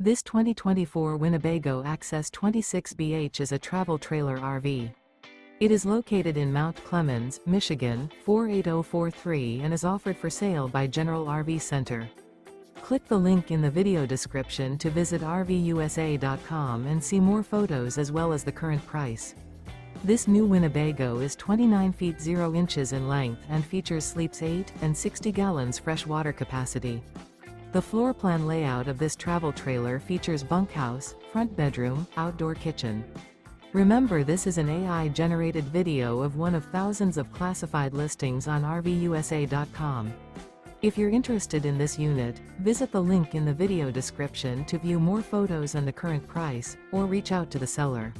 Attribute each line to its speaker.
Speaker 1: This 2024 Winnebago Access 26BH is a travel trailer RV. It is located in Mount Clemens, Michigan, 48043 and is offered for sale by General RV Center. Click the link in the video description to visit RVUSA.com and see more photos as well as the current price. This new Winnebago is 29 feet 0 inches in length and features sleeps 8 and 60 gallons fresh water capacity. The floor plan layout of this travel trailer features bunkhouse, front bedroom, outdoor kitchen. Remember, this is an AI-generated video of one of thousands of classified listings on RVUSA.com. If you're interested in this unit, visit the link in the video description to view more photos and the current price, or reach out to the seller.